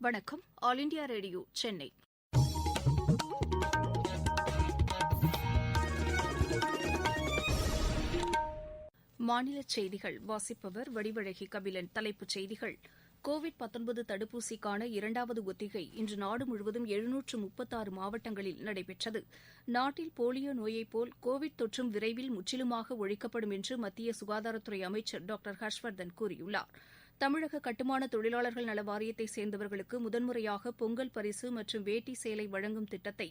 வணக்கம். All India radio Chennai. மாநிலச் செய்திகள் வாசிப்பவர் வடிவழகி கபிலன். தலைப்புச் செய்திகள்: கோவிட் தடுப்பூசிக்கான இரண்டாவது ஒத்திகை இன்று நாடு முழுவதும் 736 மாவட்டங்களில் நடைபெற்றது. நாட்டில் போலியோ நோயைப் போல் கோவிட் தொற்றும் விரைவில் முற்றிலுமாக ஒழிக்கப்படும் என்று மத்திய சுகாதாரத்துறை அமைச்சர் டாக்டர் ஹர்ஷ்வர்தன் கூறியுள்ளார். தமிழக கட்டுமான தொழிலாளர்கள் நல வாரியத்தைச் சேர்ந்தவர்களுக்கு முதன்முறையாக பொங்கல் பரிசு மற்றும் வேட்டி சேலை வழங்கும் திட்டத்தை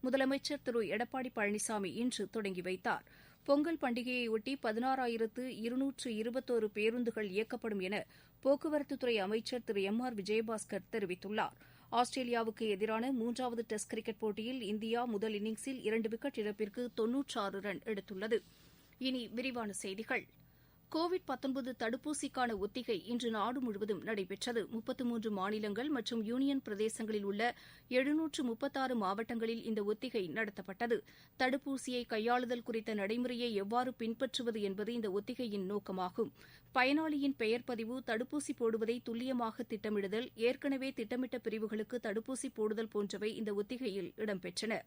முதலமைச்சர் திரு எடப்பாடி பழனிசாமி இன்று தொடங்கி வைத்தார். பொங்கல் பண்டிகையையொட்டி 16,221 பேருந்துகள் இயக்கப்படும் என போக்குவரத்துத்துறை அமைச்சர் திரு எம்.ஆர். விஜயபாஸ்கர் தெரிவித்துள்ளார். ஆஸ்திரேலியாவுக்கு எதிரான 3வது டெஸ்ட் கிரிக்கெட் போட்டியில் இந்தியா முதல் இன்னிங்ஸில் 2 விக்கெட் இழப்பிற்கு 96 ரன் எடுத்துள்ளது. இனி விரிவான செய்திகள். கோவிட் தடுப்பூசிக்கான ஒத்திகை இன்று நாடு முழுவதும் நடைபெற்றது. 33 மாநிலங்கள் மற்றும் யூனியன் பிரதேசங்களில் உள்ள 736 மாவட்டங்களில் இந்த ஒத்திகை நடத்தப்பட்டது. தடுப்பூசியை கையாளுதல் குறித்த நடைமுறையை எவ்வாறு பின்பற்றுவது என்பது இந்த ஒத்திகையின் நோக்கமாகும். பயனாளியின் பெயர் பதிவு, தடுப்பூசி போடுவதை துல்லியமாக திட்டமிடுதல், ஏற்கனவே திட்டமிட்ட பிரிவுகளுக்கு தடுப்பூசி போடுதல் போன்றவை இந்த ஒத்திகையில் இடம்பெற்றன.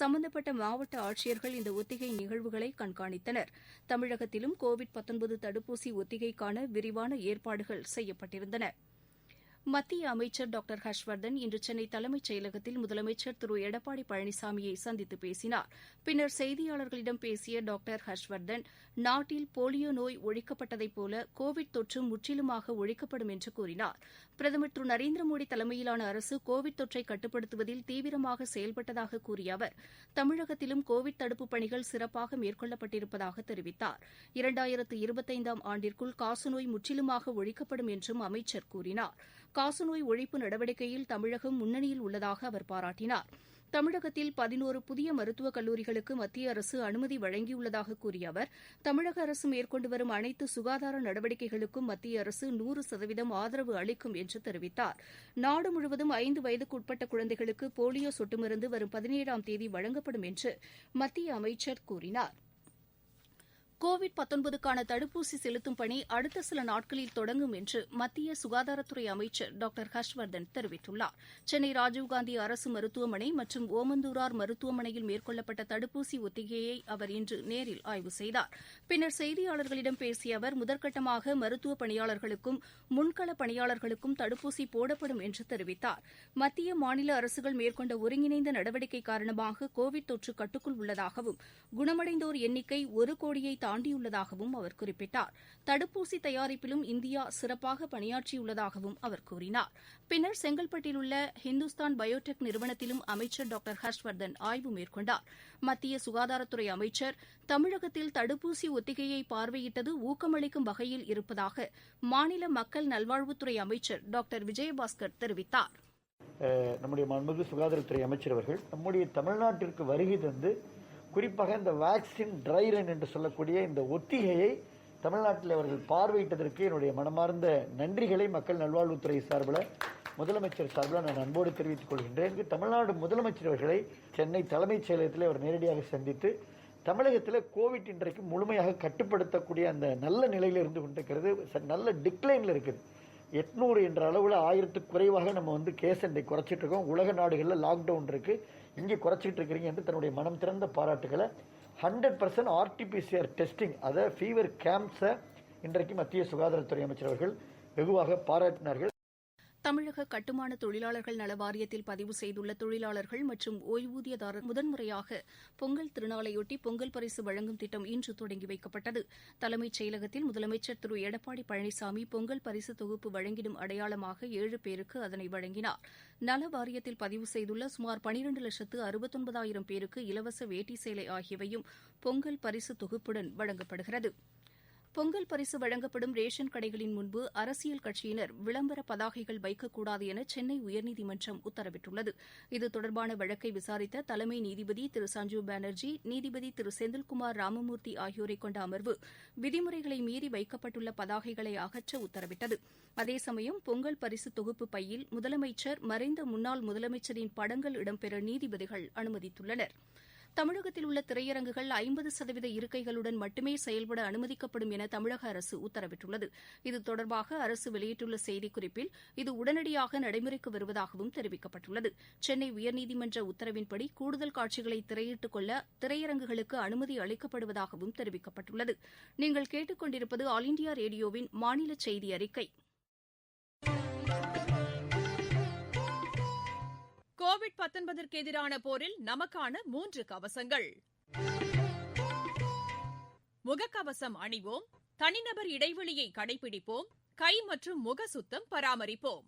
சம்பந்தப்பட்ட மாவட்ட ஆட்சியர்கள் இந்த ஒத்திகை நிகழ்வுகளை கண்காணித்தனர். தமிழகத்திலும் கோவிட் தடுப்பூசி ஒத்திகைக்கான விரிவான ஏற்பாடுகள் செய்யப்பட்டிருந்தன. மத்திய அமைச்சர் டாக்டர் ஹர்ஷ்வர்தன் இன்று சென்னை தலைமைச் செயலகத்தில் முதலமைச்சர் திரு எடப்பாடி பழனிசாமியை சந்தித்து பேசினார். பின்னர் செய்தியாளர்களிடம் பேசிய டாக்டர் ஹர்ஷ்வர்தன், நாட்டில் போலியோ நோய் ஒழிக்கப்பட்டதைப் போல கோவிட் தொற்று முற்றிலுமாக ஒழிக்கப்படும் என்று கூறினார். பிரதமர் திரு நரேந்திர மோடி தலைமையிலான அரசு கோவிட் தொற்றை கட்டுப்படுத்துவதில் தீவிரமாக செயல்பட்டதாக கூறிய அவர், தமிழகத்திலும் கோவிட் தடுப்புப் பணிகள் சிறப்பாக மேற்கொள்ளப்பட்டிருப்பதாக தெரிவித்தார். 2025ஆம் ஆண்டிற்குள் காசநோய் முற்றிலுமாக ஒழிக்கப்படும் என்றும் அமைச்சர் கூறினார். காசநோய் ஒழிப்பு நடவடிக்கையில் தமிழகம் முன்னணியில் உள்ளதாக அவர் பாராட்டினார். தமிழகத்தில் 11 புதிய மருத்துவக் கல்லூரிகளுக்கு மத்திய அரசு அனுமதி வழங்கியுள்ளதாக கூறிய அவர், தமிழக அரசு மேற்கொண்டு வரும் அனைத்து சுகாதார நடவடிக்கைகளுக்கும் மத்திய அரசு 100% ஆதரவு அளிக்கும் என்று தெரிவித்தார். நாடு முழுவதும் 5 வயதுக்குட்பட்ட குழந்தைகளுக்கு போலியோ சொட்டு மருந்து வரும் 17ஆம் தேதி வழங்கப்படும் என்று மத்திய அமைச்சர் கூறினார். கோவிட் தடுப்பூசி செலுத்தும் பணி அடுத்த சில நாட்களில் தொடங்கும் என்று மத்திய சுகாதாரத்துறை அமைச்சர் டாக்டர் ஹர்ஷ்வர்தன் தெரிவித்துள்ளார். சென்னை ராஜீவ்காந்தி அரசு மருத்துவமனை மற்றும் ஓமந்தூரார் மருத்துவமனையில் மேற்கொள்ளப்பட்ட தடுப்பூசி ஒத்திகையை அவர் இன்று நேரில் ஆய்வு செய்தார். பின்னர் செய்தியாளர்களிடம் பேசிய அவர், முதற்கட்டமாக மருத்துவ பணியாளர்களுக்கும் முன்கள பணியாளர்களுக்கும் தடுப்பூசி போடப்படும் என்று தெரிவித்தார். மத்திய மாநில அரசுகள் மேற்கொண்ட ஒருங்கிணைந்த நடவடிக்கை காரணமாக கோவிட் தொற்று கட்டுக்குள் உள்ளதாகவும், குணமடைந்தோர் எண்ணிக்கை 1 கோடியை தாண்டியுள்ளதாகவும் அவர் குறிப்பிட்டார். தடுப்பூசி தயாரிப்பிலும் இந்தியா சிறப்பாக பணியாற்றியுள்ளதாகவும் அவர் கூறினார். பின்னர் செங்கல்பட்டில் உள்ள ஹிந்துஸ்தான் பயோடெக் நிறுவனத்திலும் அமைச்சர் டாக்டர் ஹர்ஷ்வர்தன் ஆய்வு மேற்கொண்டார். மத்திய சுகாதாரத்துறை அமைச்சர், தமிழகத்தில் தடுப்பூசி ஒத்திகையை பார்வையிட்டது ஊக்கமளிக்கும் வகையில் இருப்பதாக மாநில மக்கள் நல்வாழ்வுத்துறை அமைச்சர் டாக்டர் விஜயபாஸ்கர் தெரிவித்தார். நம்முடைய மாண்புமிகு சுகாதாரத்துறை அமைச்சர் அவர்கள் நம்முடைய தமிழ்நாட்டிற்கு வருகை தந்து குறிப்பாக இந்த வேக்சின் ட்ரை ரன் என்று சொல்லக்கூடிய இந்த ஒத்திகையை தமிழ்நாட்டில் அவர்கள் பார்வையிட்டதற்கு என்னுடைய மனமார்ந்த நன்றிகளை மக்கள் நல்வாழ்வுத்துறை சார்பில், முதலமைச்சர் சார்பில் நான் அன்போடு தெரிவித்துக் கொள்கின்றேன். தமிழ்நாடு முதலமைச்சர் அவர்களை சென்னை தலைமைச் செயலகத்தில் அவர் நேரடியாக சந்தித்து தமிழகத்தில் கோவிட் இன்றைக்கு முழுமையாக கட்டுப்படுத்தக்கூடிய அந்த நல்ல நிலையில் இருந்து கொண்டிருக்கிறது, நல்ல டிக்ளைனில் இருக்குது. 800 என்ற அளவில் 1000க்கு குறைவாக நம்ம கேஸ் இன்றைக்கு குறைச்சிட்டு இருக்கோம். உலக நாடுகளில் லாக்டவுன் இருக்குது, இங்கே குறைச்சிட்டு இருக்கிறீங்க என்று தன்னுடைய மனம் திறந்த பாராட்டுகளை 100% RT-PCR டெஸ்டிங், அதை ஃபீவர் கேம்ப்ஸை இன்றைக்கு மத்திய சுகாதாரத்துறை அமைச்சர் அவர்கள் வெகுவாக பாராட்டினார்கள். தமிழக கட்டுமான தொழிலாளர்கள் நல வாரியத்தில் பதிவு செய்துள்ள தொழிலாளர்கள் மற்றும் ஓய்வூதியதாரர் முதன்முறையாக பொங்கல் திருநாளையொட்டி பொங்கல் பரிசு வழங்கும் திட்டம் இன்று தொடங்கி வைக்கப்பட்டது. தலைமைச் செயலகத்தில் முதலமைச்சர் திரு எடப்பாடி பழனிசாமி பொங்கல் பரிசு தொகுப்பு வழங்கிடும் அடையாளமாக 7 பேருக்கு அதனை வழங்கினார். நல வாரியத்தில் பதிவு செய்துள்ள சுமார் 12,69,000 பேருக்கு இலவச வேட்டி சேலை ஆகியவையும் பொங்கல் பரிசு தொகுப்புடன் வழங்கப்படுகிறது. பொங்கல் பரிசு வழங்கப்படும் ரேஷன் கடைகளின் முன்பு அரசியல் கட்சியினர் விளம்பர பதாகைகள் வைக்கக்கூடாது என சென்னை உயர்நீதிமன்றம் உத்தரவிட்டுள்ளது. இது தொடர்பான வழக்கை விசாரித்த தலைமை நீதிபதி திரு சஞ்சீவ் பானர்ஜி, நீதிபதி திரு செந்தில்குமார் ராமமூர்த்தி ஆகியோரை கொண்ட அமர்வு விதிமுறைகளை மீறி வைக்கப்பட்டுள்ள பதாகைகளை அகற்ற உத்தரவிட்டது. அதேசமயம் பொங்கல் பரிசு தொகுப்பு பையில் முதலமைச்சர், மறைந்த முன்னாள் முதலமைச்சரின் படங்கள் இடம்பெற நீதிபதிகள் அனுமதித்துள்ளனா். தமிழகத்தில் உள்ள திரையரங்குகள் 50% இருக்கைகளுடன் மட்டுமே செயல்பட அனுமதிக்கப்படும் என தமிழக அரசு உத்தரவிட்டுள்ளது. இது தொடர்பாக அரசு வெளியிட்டுள்ள செய்திக்குறிப்பில் இது உடனடியாக நடைமுறைக்கு வருவதாகவும் தெரிவிக்கப்பட்டுள்ளது. சென்னை உயர்நீதிமன்ற உத்தரவின்படி கூடுதல் காட்சிகளை திரையிட்டுக் கொள்ள திரையரங்குகளுக்கு அனுமதி அளிக்கப்படுவதாகவும் தெரிவிக்கப்பட்டுள்ளது. நீங்கள் கேட்டுக் கொண்டிருப்பது ஆல் இண்டியா ரேடியோவின் மாநில செய்தி அறிக்கை. கோவிட்-19ற்கு எதிரான போரில் நமக்கான 3 கவசங்கள். முகக்கவசம் அணிவோம், தனிநபர் இடைவெளியை கடைபிடிப்போம், கை மற்றும் முக சுத்தம் பராமரிப்போம்.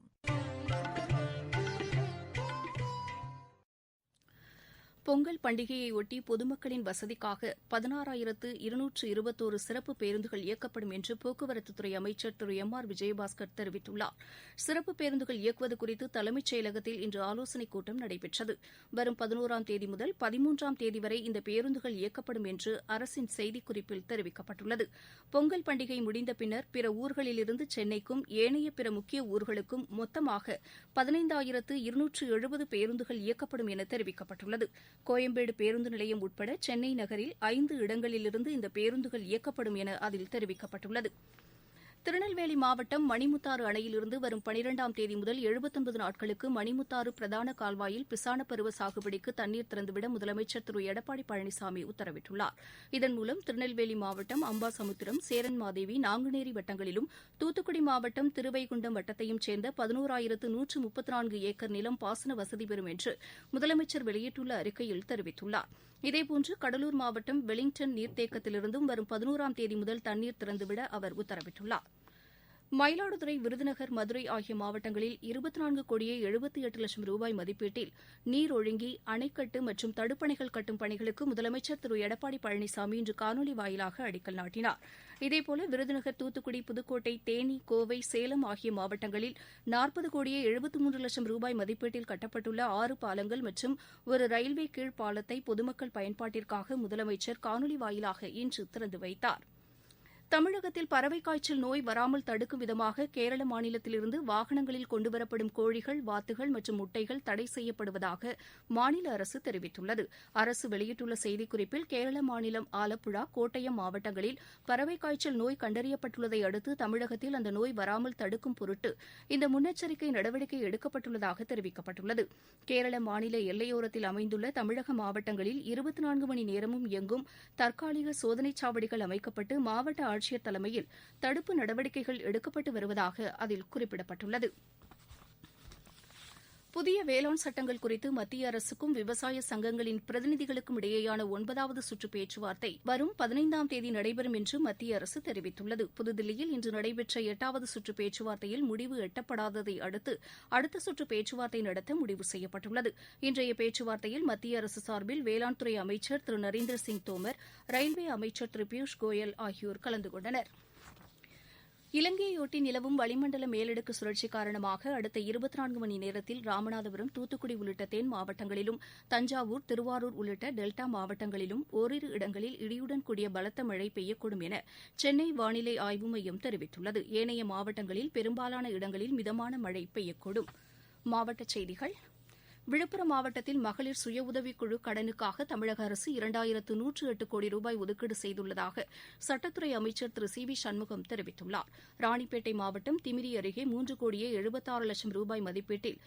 பொங்கல் பண்டிகையையொட்டி பொதுமக்களின் வசதிக்காக 16,221 சிறப்பு பேருந்துகள் இயக்கப்படும் என்று போக்குவரத்துத்துறை அமைச்சர் திரு எம்.ஆர். விஜயபாஸ்கர் தெரிவித்துள்ளார். சிறப்பு பேருந்துகள் இயக்குவது குறித்து தலைமைச் செயலகத்தில் இன்று ஆலோசனைக் கூட்டம் நடைபெற்றது. வரும் 11ஆம் தேதி முதல் 13ஆம் தேதி வரை இந்த பேருந்துகள் இயக்கப்படும் என்று அரசின் செய்திக்குறிப்பில் தெரிவிக்கப்பட்டுள்ளது. பொங்கல் பண்டிகை முடிந்த பின்னர் பிற ஊர்களிலிருந்து சென்னைக்கும் ஏனைய பிற முக்கிய ஊர்களுக்கும் மொத்தமாக 15,270 பேருந்துகள் இயக்கப்படும் என தெரிவிக்கப்பட்டுள்ளது. கோயம்பேடு பேருந்து நிலையம் உட்பட சென்னை நகரில் 5 இடங்களிலிருந்து இந்த பேருந்துகள் இயக்கப்படும் என அதில் தெரிவிக்கப்பட்டுள்ளது. திருநெல்வேலி மாவட்டம் மணிமுத்தாறு அணையிலிருந்து வரும் 12ஆம் தேதி முதல் 79 நாட்களுக்கு மணிமுத்தாறு பிரதான கால்வாயில் பிசான பருவ சாகுபடிக்கு தண்ணீர் திறந்துவிட முதலமைச்சர் திரு எடப்பாடி பழனிசாமி உத்தரவிட்டுள்ளார். இதன் மூலம் திருநெல்வேலி மாவட்டம் அம்பாசமுத்திரம், சேரன்மாதேவி, நாங்குநேரி வட்டங்களிலும், தூத்துக்குடி மாவட்டம் திருவைகுண்டம் வட்டத்தையும் சேர்ந்த 11,134 ஏக்கர் நிலம் பாசன வசதி பெறும் என்று முதலமைச்சர் வெளியிட்டுள்ள அறிக்கையில் தெரிவித்துள்ளார். இதேபோன்று கடலூர் மாவட்டம் வெலிங்டன் நீர்த்தேக்கத்திலிருந்தும் வரும் 11ஆம் தேதி முதல் தண்ணீர் திறந்துவிட அவர் உத்தரவிட்டுள்ளார். மயிலாடுதுறை, விருதுநகர், மதுரை ஆகிய மாவட்டங்களில் 24,78,00,000 ரூபாய் மதிப்பீட்டில் நீர் ஒழுங்கி, அணைக்கட்டு மற்றும் தடுப்பணைகள் கட்டும் பணிகளுக்கு முதலமைச்சர் திரு எடப்பாடி பழனிசாமி இன்று காணொலி வாயிலாக அடிக்கல் நாட்டினார். இதேபோல விருதுநகர், தூத்துக்குடி, புதுக்கோட்டை, தேனி, கோவை, சேலம் ஆகிய மாவட்டங்களில் 40,73,00,000 ரூபாய் மதிப்பீட்டில் கட்டப்பட்டுள்ள 6 பாலங்கள் மற்றும் ஒரு ரயில்வே கீழ் பாலத்தை பொதுமக்கள் பயன்பாட்டிற்காக முதலமைச்சர் காணொலி வாயிலாக இன்று திறந்து வைத்தார். தமிழகத்தில் பறவைக் காய்ச்சல் நோய் வராமல் தடுக்கும் விதமாக கேரள மாநிலத்திலிருந்து வாகனங்களில் கொண்டுவரப்படும் கோழிகள், வாத்துகள் மற்றும் முட்டைகள் தடை செய்யப்படுவதாக மாநில அரசு தெரிவித்துள்ளது. அரசு வெளியிட்டுள்ள செய்திக்குறிப்பில் கேரள மாநிலம் ஆலப்புழா, கோட்டயம் மாவட்டங்களில் பறவைக் காய்ச்சல் நோய் கண்டறியப்பட்டுள்ளதை அடுத்து தமிழகத்தில் அந்த நோய் வராமல் தடுக்கும் பொருட்டு இந்த முன்னெச்சரிக்கை நடவடிக்கை எடுக்கப்பட்டுள்ளதாக தெரிவிக்கப்பட்டுள்ளது. கேரள மாநில எல்லையோரத்தில் அமைந்துள்ள தமிழக மாவட்டங்களில் 24 மணி நேரமும் இயங்கும் தற்காலிக சோதனைச் சாவடிகள் அமைக்கப்பட்டு மாவட்ட ஆட்சியர் தலைமையில் தடுப்பு நடவடிக்கைகள் எடுக்கப்பட்டு வருவதாக அதில் குறிப்பிடப்பட்டுள்ளது. புதிய வேளாண் சட்டங்கள் குறித்து மத்திய அரசுக்கும் விவசாய சங்கங்களின் பிரதிநிதிகளுக்கும் இடையேயான 9வது சுற்று பேச்சுவார்த்தை வரும் 15ஆம் தேதி நடைபெறும் என்று மத்திய அரசு தெரிவித்துள்ளது. புதுதில்லியில் இன்று நடைபெற்ற 8வது சுற்று பேச்சுவார்த்தையில் முடிவு எட்டப்படாததை அடுத்து அடுத்த சுற்று பேச்சுவார்த்தை நடத்த முடிவு செய்யப்பட்டுள்ளது. இன்றைய பேச்சுவார்த்தையில் மத்திய அரசு சார்பில் வேளாண் துறை அமைச்சர் திரு நரேந்திர சிங் தோமர், ரயில்வே அமைச்சர் திரு பியூஷ் கோயல் ஆகியோர் கலந்து கொண்டனர். இலங்கையொட்டி நிலவும் வளிமண்டல மேலடுக்கு சுழற்சி காரணமாக அடுத்த 24 மணி நேரத்தில் ராமநாதபுரம், தூத்துக்குடி உள்ளிட்ட தென் மாவட்டங்களிலும், தஞ்சாவூர், திருவாரூர் உள்ளிட்ட டெல்டா மாவட்டங்களிலும் ஓரிரு இடங்களில் இடியுடன் கூடிய பலத்த மழை பெய்யக்கூடும் என சென்னை வானிலை ஆய்வு மையம் தெரிவித்துள்ளது. ஏனைய மாவட்டங்களில் பெரும்பாலான இடங்களில் மிதமான மழை பெய்யக்கூடும். மாவட்டச் செய்திகள். விழுப்புரம் மாவட்டத்தில் மகளிர் சுய உதவிக்குழு கடனுக்காக தமிழக அரசு 2,108 கோடி ரூபாய் ஒதுக்கீடு செய்துள்ளதாக சட்டத்துறை அமைச்சர் திரு சி வி சண்முகம் தெரிவித்துள்ளார். ராணிப்பேட்டை மாவட்டம் திமிரி அருகே 3,76,00,000 ரூபாய் மதிப்பீட்டில்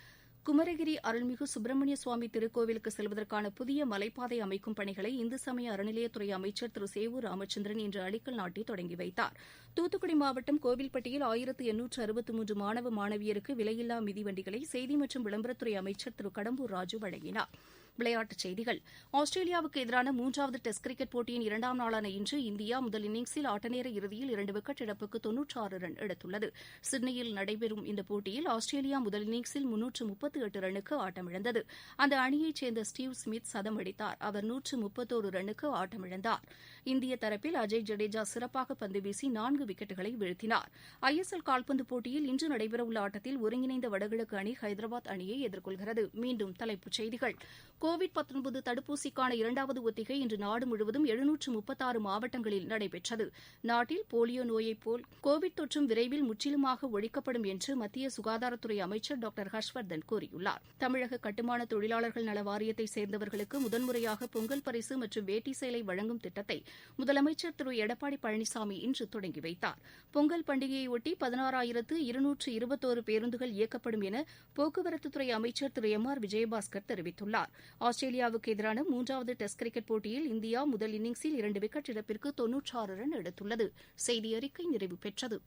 குமரகிரி அருள்மிகு சுப்பிரமணிய சுவாமி திருக்கோவிலுக்கு செல்வதற்கான புதிய மலைப்பாதை அமைக்கும் பணிகளை இந்து சமய அறநிலையத்துறை அமைச்சர் திரு சேவூர் ராமச்சந்திரன் இன்று அடிக்கல் நாட்டி தொடங்கி வைத்தார். தூத்துக்குடி மாவட்டம் கோவில்பட்டியில் 1,863 மாணவ மாணவியருக்கு விலையில்லா மிதிவண்டிகளை செய்தி மற்றும் விளம்பரத்துறை அமைச்சர் திரு கடம்பூர் ராஜு வழங்கினார். விளையாட்டுச் செய்திகள். ஆஸ்திரேலியாவுக்கு எதிரான 3வது டெஸ்ட் கிரிக்கெட் போட்டியின் 2ஆம் நாளான இன்று இந்தியா முதல் இன்னிங்ஸில் ஆட்டநேர இறுதியில் 2 விக்கெட் இழப்புக்கு 96 ரன் எடுத்துள்ளது. சிட்னியில் நடைபெறும் இந்த போட்டியில் ஆஸ்திரேலியா முதல் இன்னிங்ஸில் 338 ரன்னுக்கு ஆட்டமிழந்தது. அந்த அணியைச் சேர்ந்த ஸ்டீவ் ஸ்மித் சதம் அடித்தார். அவர் 131 ரன்னுக்கு ஆட்டமிழந்தார். இந்திய தரப்பில் அஜய் ஜடேஜா சிறப்பாக பந்து வீசி 4 விக்கெட்டுகளை வீழ்த்தினார். ISL கால்பந்து போட்டியில் இன்று நடைபெறவுள்ள ஆட்டத்தில் ஒருங்கிணைந்த வடகிழக்கு அணி ஹைதராபாத் அணியை எதிர்கொள்கிறது. மீண்டும் தலைப்புச் செய்திகள். கோவிட் தடுப்பூசிக்கான இரண்டாவது ஒத்திகை இன்று நாடு முழுவதும் 736 மாவட்டங்களில் நடைபெற்றது. நாட்டில் போலியோ நோயைப் போல் கோவிட் தொற்றும் விரைவில் முற்றிலுமாக ஒழிக்கப்படும் என்று மத்திய சுகாதாரத்துறை அமைச்சர் டாக்டர் ஹர்ஷ்வர்தன் கூறியுள்ளார். தமிழக கட்டுமான தொழிலாளர்கள் நல வாரியத்தை சேர்ந்தவர்களுக்கு முதன்முறையாக பொங்கல் பரிசு மற்றும் வேட்டி சேலை வழங்கும் திட்டத்தை முதலமைச்சர் திரு எடப்பாடி பழனிசாமி இன்று தொடங்கி வைத்தார். பொங்கல் பண்டிகையையொட்டி 16,221 பேருந்துகள் இயக்கப்படும் என போக்குவரத்துத்துறை அமைச்சர் திரு எம் ஆர் விஜயபாஸ்கர் தெரிவித்துள்ளார். ஆஸ்திரேலியாவுக்கு எதிரான 3வது டெஸ்ட் கிரிக்கெட் போட்டியில் இந்தியா முதல் இன்னிங்ஸில் 2 விக்கெட் இழப்பிற்கு 96 ரன் எடுத்துள்ளது. செய்தி அறிக்கை நிறைவு பெற்றது.